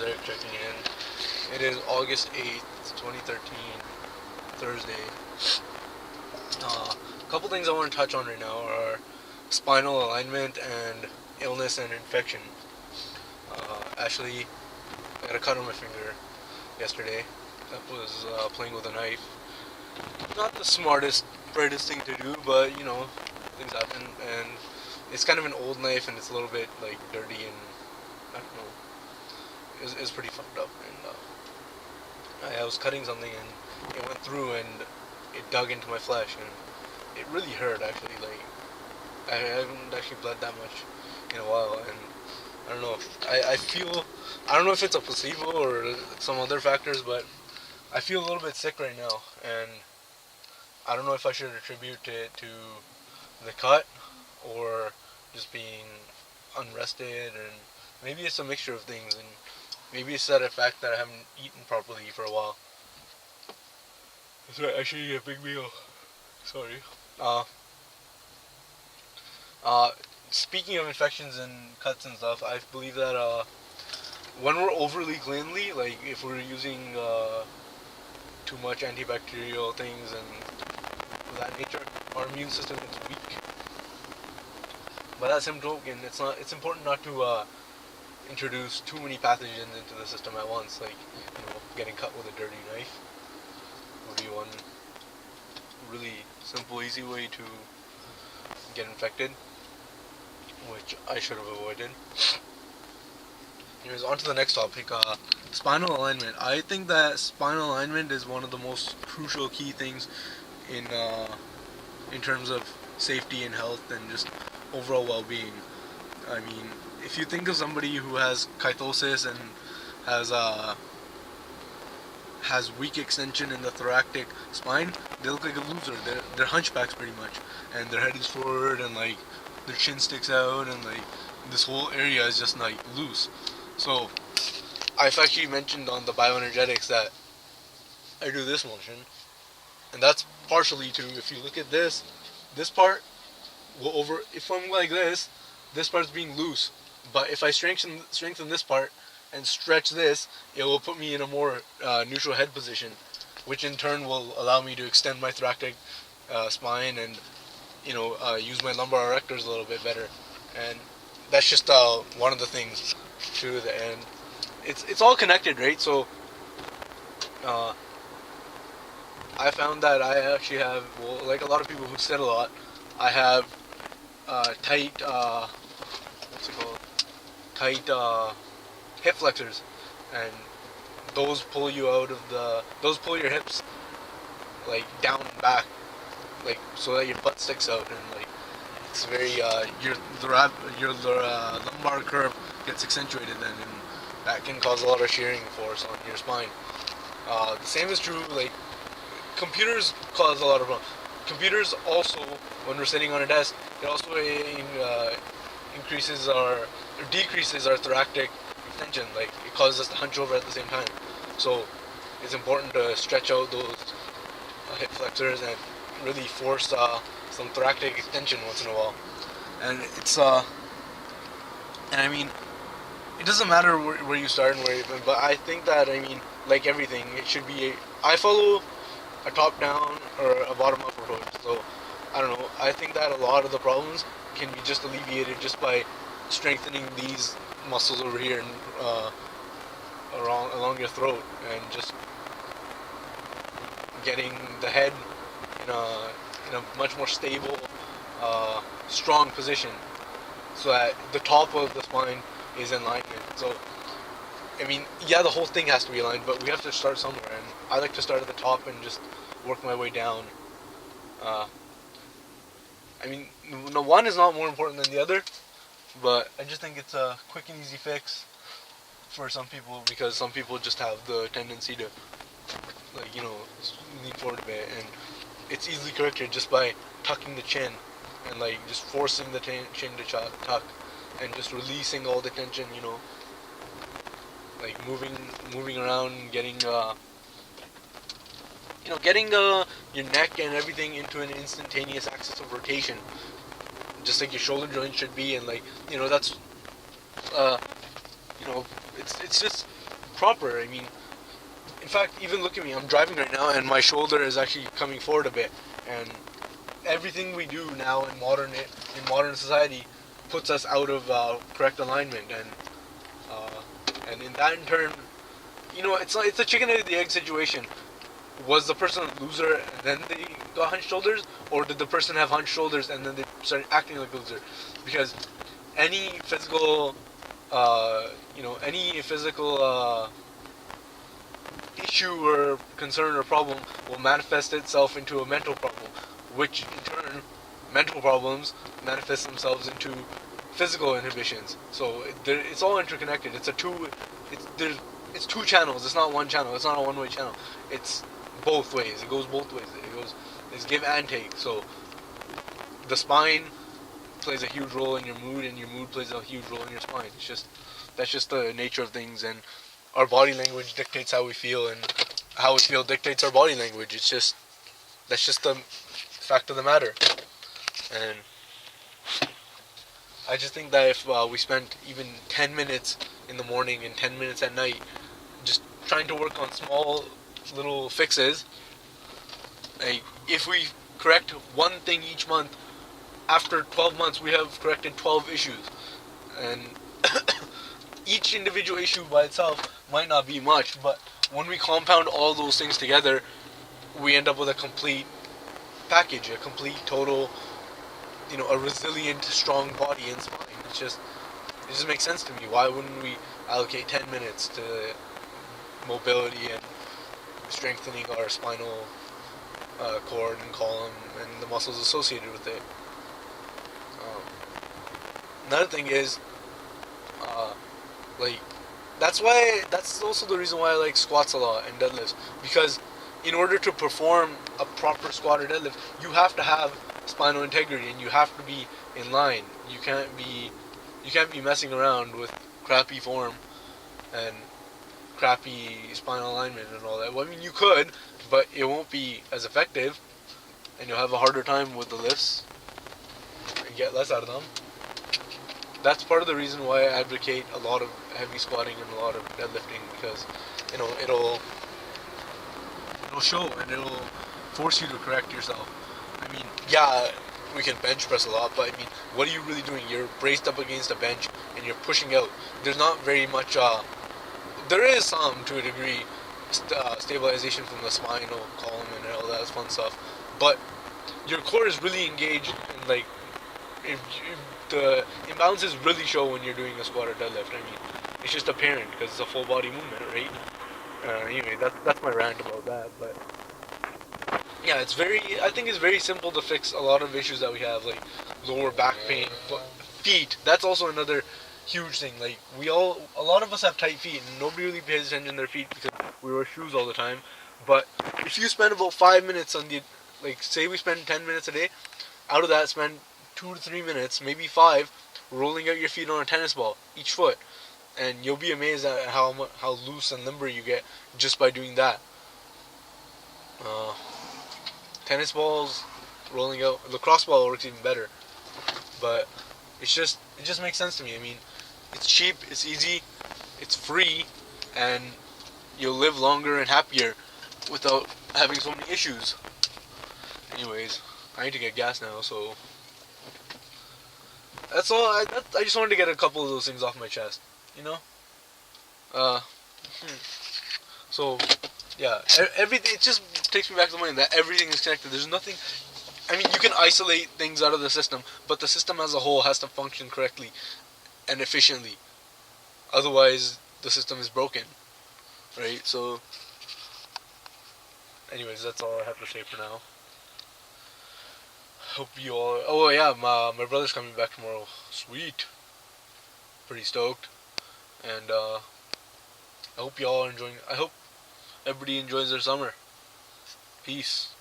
is Eric checking in. It is August 8th, 2013, Thursday. A couple things I want to touch on right now are spinal alignment and illness and infection. Actually, I got a cut on my finger yesterday. That was playing with a knife. Not the smartest, brightest thing to do, but things happen. And it's kind of an old knife, and it's a little bit like dirty, and I don't know. It's pretty fucked up. And I was cutting something, and it went through, and it dug into my flesh, and it really hurt. Actually, like I haven't actually bled that much in a while, and I don't know. I don't know if it's a placebo or some other factors, but I feel a little bit sick right now, and I don't know if I should attribute it to the cut or just being unrested, and maybe it's a mixture of things, and maybe it's that fact that I haven't eaten properly for a while. That's right, I should eat a big meal. Sorry. Speaking of infections and cuts and stuff, I believe that when we're overly cleanly, like if we're using too much antibacterial things and that nature, our immune system is weak. By that same token, it's important not to introduce too many pathogens into the system at once, like getting cut with a dirty knife would be one really simple, easy way to get infected, which I should have avoided. Anyways, on to the next topic, spinal alignment. I think that spinal alignment is one of the most crucial key things in terms of safety and health and just overall well-being. I mean, if you think of somebody who has kyphosis and has weak extension in the thoracic spine, they look like a loser. They're hunchbacks pretty much, and their head is forward, and like their chin sticks out, and like this whole area is just like loose. So I've actually mentioned on the bioenergetics that I do this motion, and that's partially to, if you look at this part will over. If I'm like this part's being loose, but if I strengthen this part and stretch this, it will put me in a more neutral head position, which in turn will allow me to extend my thoracic spine and use my lumbar erectors a little bit better. And that's just one of the things to the end. It's all connected, right? So I found that I actually have, well, like a lot of people who said a lot, I have tight tight hip flexors, and those pull pull your hips like down and back, like so that your butt sticks out, and like it's very your lumbar curve gets accentuated then, and that can cause a lot of shearing force on your spine. The same is true, like computers cause a lot of problems. Computers also, when we're sitting on a desk, it also decreases our thoracic extension. Like it causes us to hunch over at the same time. So it's important to stretch out those hip flexors and really force some thoracic extension once in a while. And and I mean, it doesn't matter where you start and where you end, but I think that, I mean, like everything, it should be I follow a top-down or a bottom-up approach. So, I don't know, I think that a lot of the problems can be just alleviated just by strengthening these muscles over here and along your throat, and just getting the head in a much more stable, strong position, so that the top of the spine is in alignment. So, I mean, yeah, the whole thing has to be aligned, but we have to start somewhere, and I like to start at the top and just work my way down. I mean, no one is not more important than the other, but I just think it's a quick and easy fix for some people, because some people just have the tendency to, like, lean forward a bit, and it's easily corrected just by tucking the chin, and like just forcing the chin to tuck, and just releasing all the tension, like moving around, getting your neck and everything into an instantaneous axis of rotation, just like your shoulder joint should be, and like that's it's just proper. I mean, in fact, even look at me. I'm driving right now, and my shoulder is actually coming forward a bit. And everything we do now in modern society puts us out of correct alignment, and in that in turn, it's a chicken and the egg situation. Was the person a loser and then they got hunched shoulders, or did the person have hunched shoulders and then they started acting like a loser? Because any physical, any physical issue or concern or problem will manifest itself into a mental problem, which in turn, mental problems manifest themselves into physical inhibitions. So it's all interconnected. It's two channels. It's not one channel. It's not a one-way channel. It's both ways. It goes both ways. It's give and take. So the spine plays a huge role in your mood, and your mood plays a huge role in your spine. That's just the nature of things, and our body language dictates how we feel, and how we feel dictates our body language. That's just the fact of the matter. And I just think that if we spent even 10 minutes in the morning and 10 minutes at night just trying to work on small little fixes, like if we correct one thing each month, after 12 months we have corrected 12 issues. And each individual issue by itself might not be much, but when we compound all those things together, we end up with a complete package, a complete total, a resilient, strong body and spine. It just makes sense to me. Why wouldn't we allocate 10 minutes to mobility and strengthening our spinal cord and column and the muscles associated with it? Another thing is, that's also the reason why I like squats a lot and deadlifts, because in order to perform a proper squat or deadlift, you have to have spinal integrity and you have to be in line. You can't be messing around with crappy form and crappy spinal alignment and all that. Well, I mean, you could, but it won't be as effective, and you'll have a harder time with the lifts and get less out of them. That's part of the reason why I advocate a lot of heavy squatting and a lot of deadlifting, because it'll show and it'll force you to correct yourself. I mean, yeah, we can bench press a lot, but I mean, what are you really doing? You're braced up against a bench and you're pushing out. There's not very much, there is some, to a degree, stabilization from the spinal column and all that fun stuff, but your core is really engaged, and like, if the imbalances really show when you're doing a squat or deadlift. I mean, it's just apparent because it's a full body movement, right? Anyway, that's my rant about that. But yeah, I think it's very simple to fix a lot of issues that we have, like lower back pain, feet. That's also another huge thing. Like a lot of us have tight feet, and nobody really pays attention to their feet because we wear shoes all the time. But if you spend about 5 minutes on say we spend 10 minutes a day, out of that spend 2 to 3 minutes, maybe 5, rolling out your feet on a tennis ball, each foot, and you'll be amazed at how loose and limber you get just by doing that. Tennis balls, rolling out, lacrosse ball works even better, but it just makes sense to me. I mean, it's cheap, it's easy, it's free, and you'll live longer and happier without having so many issues. Anyways, I need to get gas now, so that's all. I just wanted to get a couple of those things off my chest, So, yeah, everything. It just takes me back to the point that everything is connected. There's nothing. I mean, you can isolate things out of the system, but the system as a whole has to function correctly and efficiently. Otherwise, the system is broken, right? So, anyways, that's all I have to say for now. Hope you all. Oh yeah, my brother's coming back tomorrow. Sweet. Pretty stoked, and I hope y'all are enjoying. I hope everybody enjoys their summer. Peace.